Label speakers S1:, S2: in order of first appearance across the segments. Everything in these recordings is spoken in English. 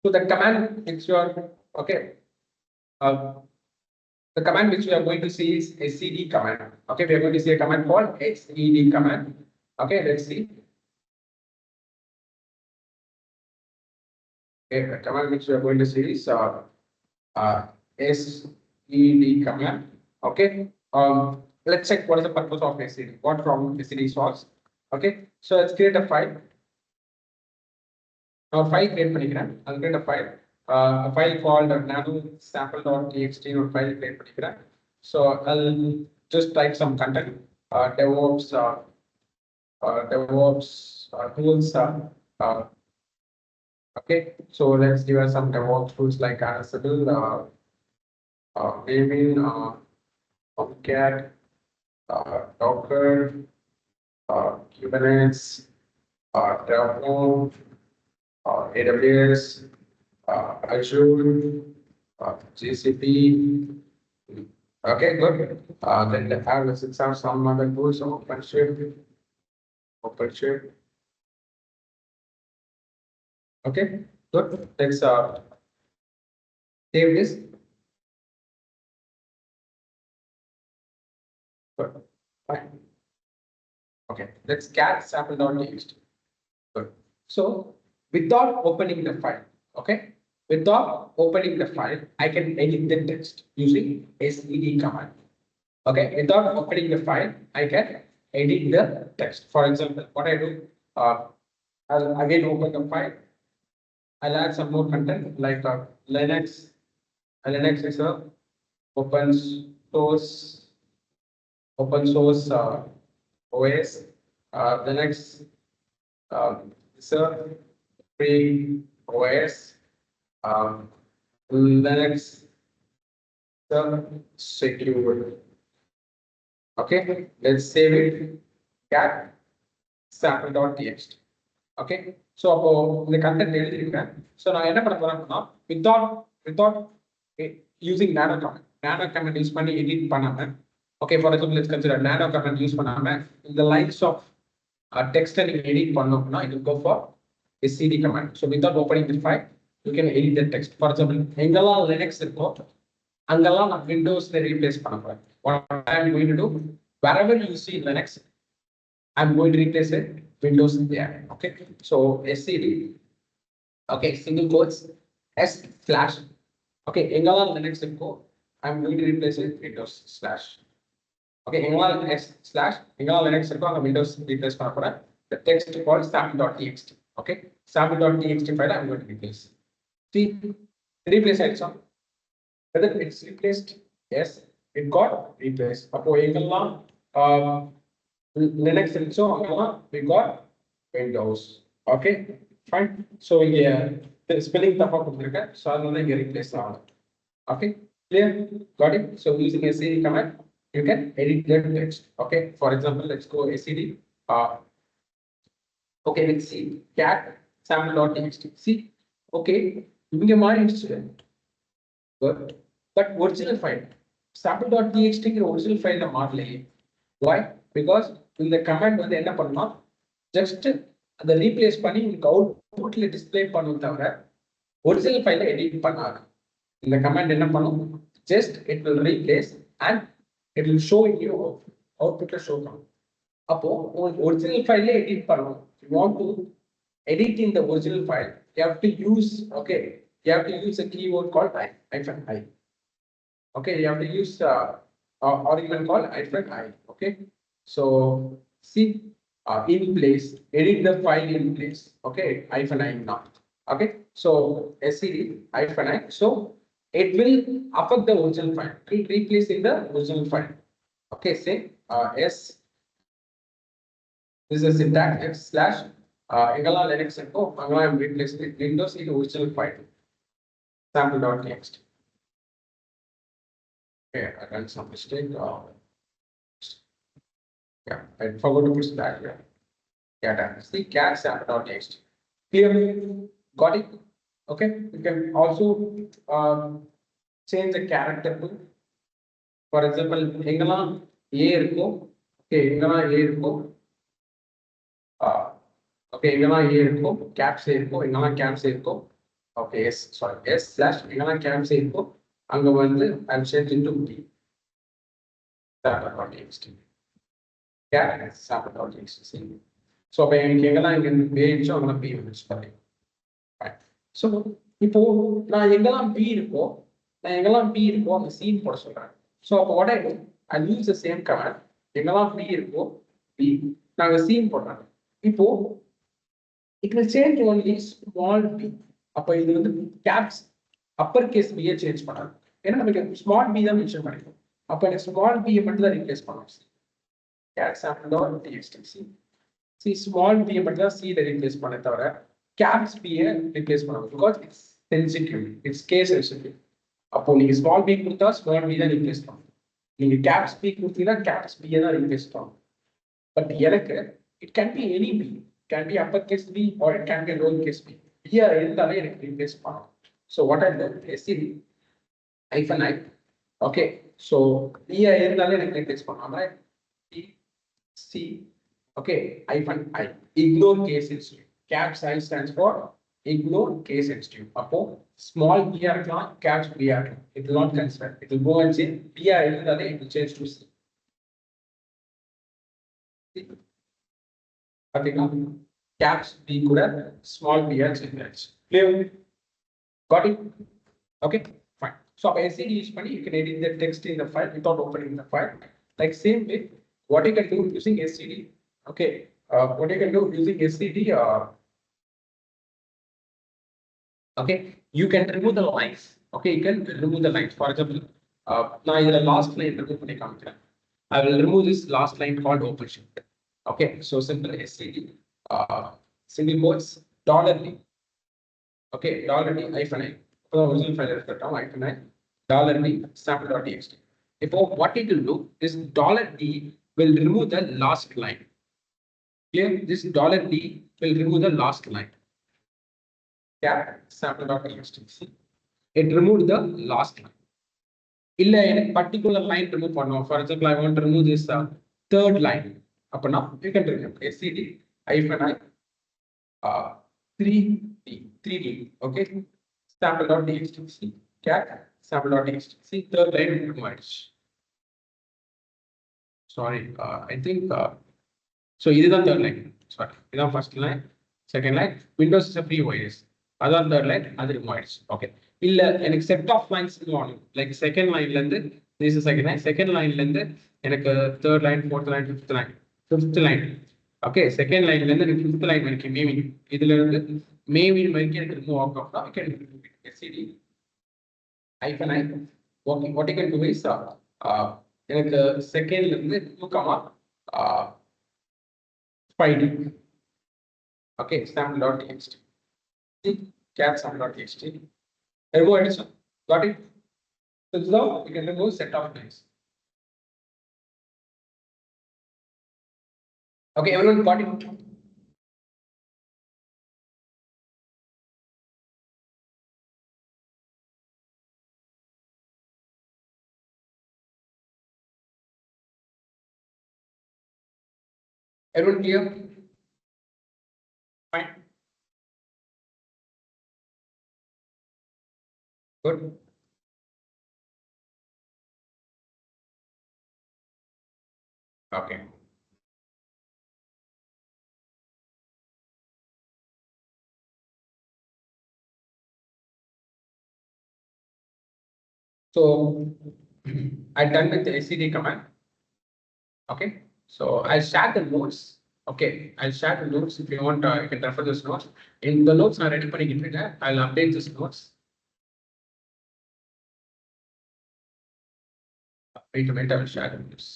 S1: So the command which you are okay. Uh, the command which we are going to see is SCD command. Okay, we are going to see a command called SCD command. Okay, let's see. Okay, the command which we are going to see is SCD command. Okay. Let's check what is the purpose of SCD. What problem SCD solves. Okay. So let's create a file. Now file create பண்ணிக்கிறேன். I'll create a file called nano sample.txt or file create பண்ணிக்கிறேன். So I'll just type some content. DevOps tools. Okay. So let's give us some DevOps tools like Ansible, Maven, Tomcat, Docker, Kubernetes, Terraform, AWS, Azure, GCP. Okay, good. Then let's have some other tools. OpenShift. Okay, good. Let's save this. Good. Fine. Okay, let's cat sample.txt. Good. So without opening the file, okay, without opening the file, I can edit the text using SED command. Okay, without opening the file, I can edit the text. For example, what I do, I'll again open the file. I'll add some more content like Linux. Linux is a open source OS. Linux is a free OS. Linux secure. Okay, let's save it. Cat sample.txt. Okay, so the content எழுதிருக்கேன். So நான் என்ன பண்ண போறேன் அப்படின்னா without using nano command use பண்ணி edit பண்ணாம, okay, for example let's consider nano command use பண்ணாம இந்த lines of text நீங்க எடிட் பண்ணனும்னா it will go for SCD command. So without opening the file, you can edit the text. For example, எங்கெல்லாம் Linux இருக்கோ அங்கெல்லாம் நான் Windowsல replace பண்ண போறேன். What I am going to do, wherever you see Linux, I am going to replace it Windows there. Okay, so SCD. Okay, single quotes S/. Okay, எங்கெல்லாம் Linux இருக்கோ I am going to replace it Windows slash. Okay, எங்கெல்லாம் S/ எங்கெல்லாம் Linux இருக்கோ அங்க Windows replace பண்ண போறேன். The text called sample.txt. Okay, sample.txt file I am going to replace. See, replace ஆயிடுச்சா? Whether it's replaced? Yes, it got replaced. அப்போ எங்கெல்லாம் Linux இருந்துச்சோ அங்கெல்லாம் we got Windows. Okay, fine. So here the spelling தப்பா கொடுத்திருக்கேன். So அதனால இங்க replace ஆகும். Okay, clear? Got it? So using SCD command, you can edit the text. Okay, for example, let's go SCD. Okay, let's see cat sample.txt. See, okay, இங்க மாறிடுச்சு. Good, but original file sample.txt original file மாறலையே. Why? Because இந்த command வந்து என்ன பண்ணனும், just அதை replace பண்ணி உங்களுக்கு அவுட்புட்ல display பண்ணும் தவிர ஒரிஜினல் ஃபைலை எடிட் பண்ணாது. இந்த command என்ன பண்ணும், just it will replace and it will show in you outputல show பண்ணும். அப்போ ஒரிஜினல் ஃபைலை எடிட் பண்ணணும். You want to edit in the original file, you have to use, okay, you have to use a keyword called -i. Okay, you have to use argument called -i. Okay, so see, in place, edit the file in place. Okay, -i now. Okay, so SCD -i, so it will affect the original file. It will replace in the original file. Okay, say s. This is a syntax x/ எங்கெல்லாம் Linux இருக்கோ அங்கெல்லாம் I'm replacing with Windows in original file sample.txt. Okay, I done some mistake. Yeah, I forgot to put that here. Yeah, done. See, cat sample.txt. Clear? Got it? Okay, you can also change the character to, for example, எங்கெல்லாம் A இருக்கோ, okay, எங்கெல்லாம் A இருக்கோ, okay, எங்கெல்லாம் A இருக்கோ, caps இருக்கோ, எங்கெல்லாம் caps இருக்கோ, Okay, yes, sorry, yes slash எங்கெல்லாம் கேப் செய்யப்போ அங்க வந்து I'm changing to B sample.txt cap sample.txt. So அப்ப எனக்கு எங்கெல்லாம் இங்க வேணுச்சோ அங்கெல்லாம் B வந்துச்சு பாத்தீங்க. ஸோ இப்போ நான் எங்கெல்லாம் B இருக்கோ அங்க சீன் போட சொல்றேன். ஸோ அப்போ உடனே ஐ யூஸ் த சேம் கமெண்ட் எங்கெல்லாம் B இருக்கோ B நாங்க சீன் போடுறாங்க. இப்போ it will change only small b. அப்ப இது வந்து caps upper case b change பண்ணாது. ஏன்னா நமக்கு small b தான் மென்ஷன் பண்ணிருக்கோம். அப்ப எனக்கு small b மட்டும் தான் ரீப்ளேஸ் பண்ணணும். cat sample.txt. See small b மட்டும் தான் c ல ரீப்ளேஸ் பண்ண தவிர caps b ரீப்ளேஸ் பண்ணணும். because it's sensitive, it's case sensitive. அப்போ நீங்க small b கொடுத்தா small b தான் ரீப்ளேஸ் பண்ணணும். நீங்க caps b கொடுத்தீங்கன்னா caps b தான் ரீப்ளேஸ் பண்ணணும். பட் எனக்கு it can be any b, can be uppercase b or it can be lowercase b. Here இருந்தாலே எனக்கு replace பண்ணணும். So what I do std hyphen I. Okay, so here இருந்தாலே எனக்கு replace பண்ணணும். right? c okay hyphen I ignore case sensitive. Caps I stands for ignore case sensitive. அப்போ small b இருக்கலாம் caps b இருக்கலாம். It will not consider. It will go and say b இருந்தாலே it will change to c. Caps B கூட small b change. Clear? Got it? Okay, fine. So SCD use பண்ணி you can edit the text in the file without opening the file. Like same way, what you can do using SCD. Okay, what you can do using SCD. Okay, you can remove the lines. Okay, you can remove the lines. For example, now in the last line remove பண்ணி காமிக்கிறேன். I will remove this last line called open shift. Okay, so simple SCD. Single quotes $D. Okay, $D hyphen I. Original file hyphen I $D sample.txt. If what it will do is $D will remove the last line. Clear? This $D will remove the last line. Cap sample.txt. It removed the last line. இல்ல எனக்கு particular line remove பண்ணனும். For example, I want to remove this third line. அப்பனா you can remove SCD hyphen I 3D. Okay, sample.txt cat sample.txt. See third line removed. Sorry, I think so this is the third line. Sorry, this is first line, second line. Windows is a free whereis. Other third line, other removed. Okay, இல்ல எனக்கு set of lines வேணும். Like second line ல இருந்து this is second line ல இருந்து எனக்கு third line, fourth line, fifth line. Okay, second line ல இருந்து எனக்கு fifth line வரைக்கும் மேவின் இதுல இருந்து மேவின் வரைக்கும் எனக்கு remove ஆகணும்னா I can remove it. SCD hyphen I. Okay, what you can do is எனக்கு செகண்ட்ல இருந்து 2,5D. Okay, sample.txt. See cat sample.txt. Remove addition. Got it? So now we can remove set of lines. Okay, everyone got it? Everyone clear? Fine. Good. Okay. So I done with the SCD command. Okay, so I'll share the notes. Okay, I'll share the notes. If you want, you can refer those notes. In the notes are ready பண்ணிக்கிட்டு I'll update these notes. Wait a minute, I will share the notes.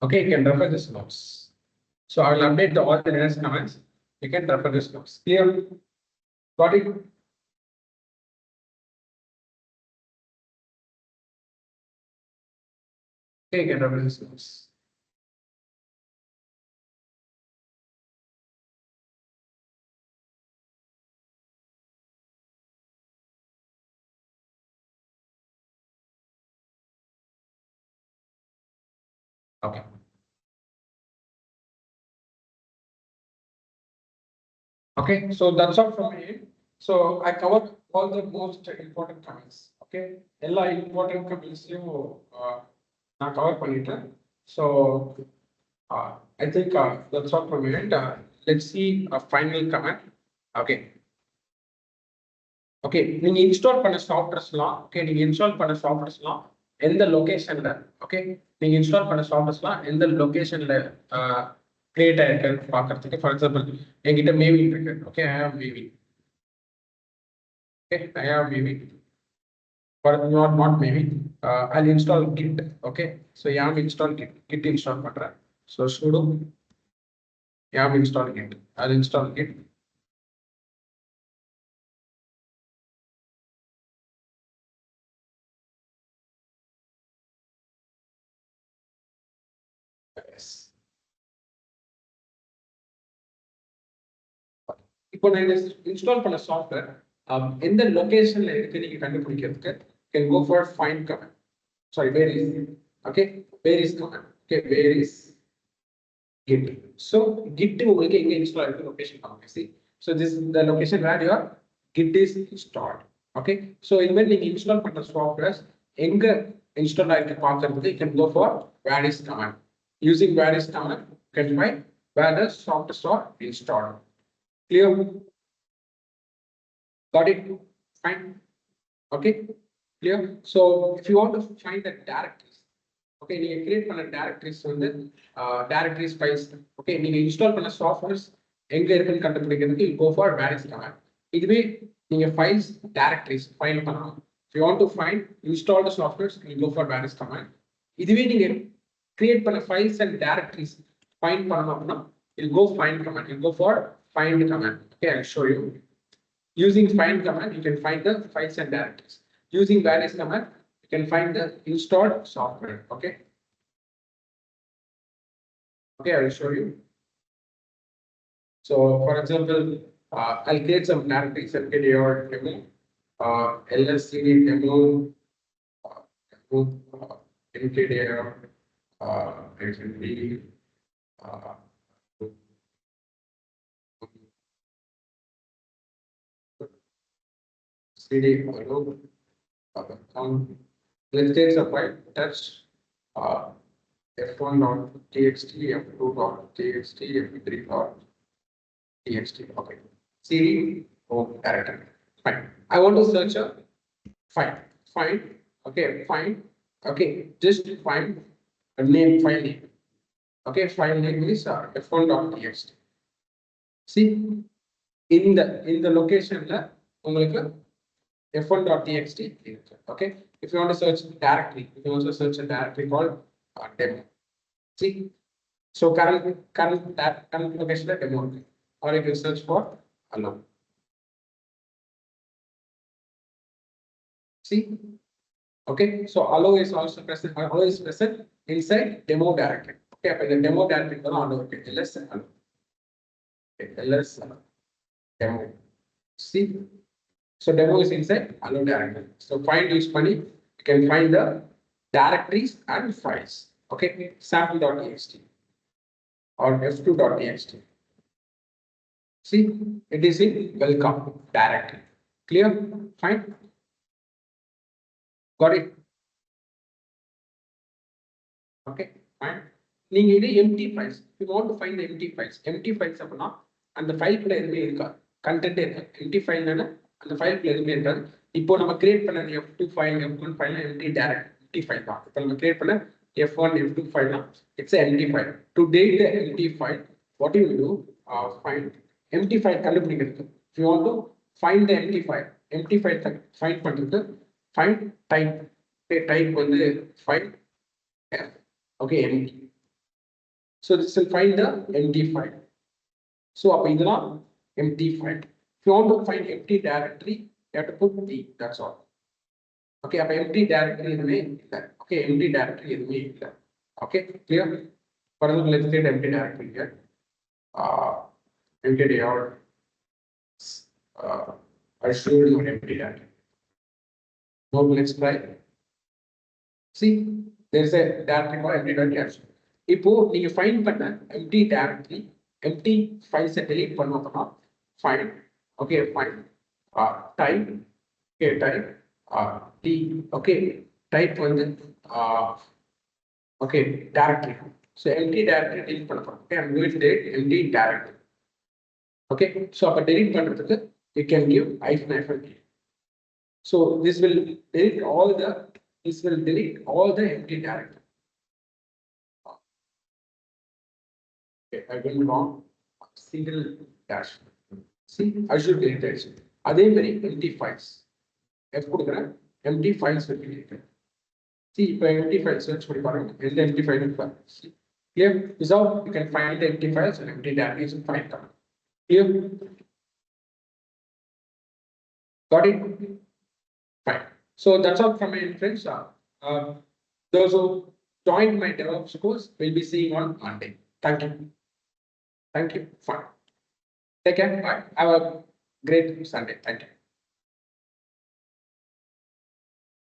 S1: Okay, you can refer these notes. So I will update all the latest comments. You can refer these notes. Clear? Got it? Okay, get rid of this noise. Okay. Okay, so that's all from me. So I covered all the most important comments. Okay, எல்லா important comments-யும் நான் cover பண்ணிட்டேன். So I think that's all from me. And let's see a final comment. Okay. Okay, நீங்க install பண்ண சாஃப்ட்வேர்ஸ்லாம் நீங்க install பண்ண சாஃப்ட்வேர்ஸ்லாம் எந்த லொகேஷன்ல okay நீங்க install பண்ண சாஃப்ட்வேர்ஸ்லாம் எந்த லொகேஷன்ல கிரியேட் ஆயிருக்குன்னு பார்க்கறதுக்கு ஃபார் எக்ஸாம்பிள் என்கிட்ட மேவி இருக்கு ஓகே ஐ ஹேவ் மேவி okay I have maybe but not maybe I'll install git okay so yam install git install பண்றேன் so sudo yam install git I'll install git yes இப்போ நான் install பண்ண software எந்த லொகேஷன்ல இருக்கு நீங்க கண்டுபிடிக்கிறதுக்கு can go for find command sorry where is okay where is command okay where is git so git உங்களுக்கு எங்க இன்ஸ்டால் ஆயிருக்கு லொகேஷன் காமிங்க see so this is the location where your git is installed okay so இந்த மாதிரி நீங்க install பண்ற softwares எங்க install ஆயிருக்கு பார்க்கிறதுக்கு you can go for whereis command using whereis command you can find where the software are installed clear got it fine okay clear so if you want to find the directories okay நீங்க create பண்ண directories வந்து directories files okay நீங்க install பண்ண softwares எங்க இருக்குன்னு கண்டுபிடிக்கிறதுக்கு you go for whereis command இதுவே நீங்க files directories find பண்ணனும் if you want to find install the softwares you go for whereis command இதுவே நீங்க கிரியேட் பண்ண files and directories find பண்ணனும் அப்படினா you go find command you go for find command okay I'll show you using find command you can find the files and directories using whereis command you can find the installed software okay okay I will show you so for example I'll create some directories mkdir demo lscd demo mkdir xmd cd hello let's take some file test f1.txt, f2.txt, f3.txt. Okay. CD home directory. Fine. I want to search a file. Find. Okay. Find. Okay. Just find a name. File name. Okay. File name is f1.txt. See in the location உங்களுக்கு f1.txt. Okay. If you want to search directory, you can also search a directory called demo. See, so current location demo, or you can search for allow. See, okay. So allow is also present. Allow is present inside demo directory. Okay, but the demo directory is allow. Okay, ls allow. Okay, ls demo. See, so demo is inside allow directory. So find use money. You can find the directories and files. Okay, sample.txt or f2.txt. See, it is in welcome directory. Clear? Fine. Got it? Okay, fine. நீங்க இது empty files. If you want to find the empty files அப்படின்னா அந்த ஃபைல்குள்ள எதுவுமே இருக்கா content இருக்கு empty file னா அந்த ஃபைல்குள்ள எதுவுமே இருக்காது இப்போ நம்ம கிரியேட் பண்ண f2 file f1 file empty file தான் இப்போ நம்ம கிரியேட் பண்ண f1 f2 file na it's an empty file to date the empty file what you will do find empty file கண்டுபிடிக்கிறதுக்கு if you want to find the empty file find பண்றது find type type வந்து find okay empty so this will find the empty file so அப்ப இதெல்லாம் empty file if you want to find empty directory you have to put d that's all okay அப்ப empty directory எதுவுமே இல்லை okay empty directory எதுவுமே இல்லை Okay, clear? For example, let's create empty directory here. Empty or I showed you empty directory. Now let's try. See, there's a directory called empty directory. இப்போ நீங்க find பண்ண empty directory, empty files delete பண்ணோம்னா find, okay, find, type, okay, type, t, okay, type வந்து okay, directory. So empty directory delete பண்ண போறோம். Okay, I'm going to delete empty directory. Okay, so அப்ப delete பண்றதுக்கு you can give -. So this will delete all the empty directory. Okay, I went wrong. Single dash. See, I should delete it. அதே மாதிரி empty files. F கொடுக்குறேன், empty files will be deleted. See, இப்போ empty files search பண்ணி பாருங்க, எந்த empty file இருக்கு பாருங்க. Here, this is how you can find the empty files and empty directories and find them. Here, got it? Fine. So that's all from my friends. Those who joined my DevOps course will be seeing on Monday. Thank you. Thank you. Fine. Take care. Bye. Have a great Sunday. Thank you.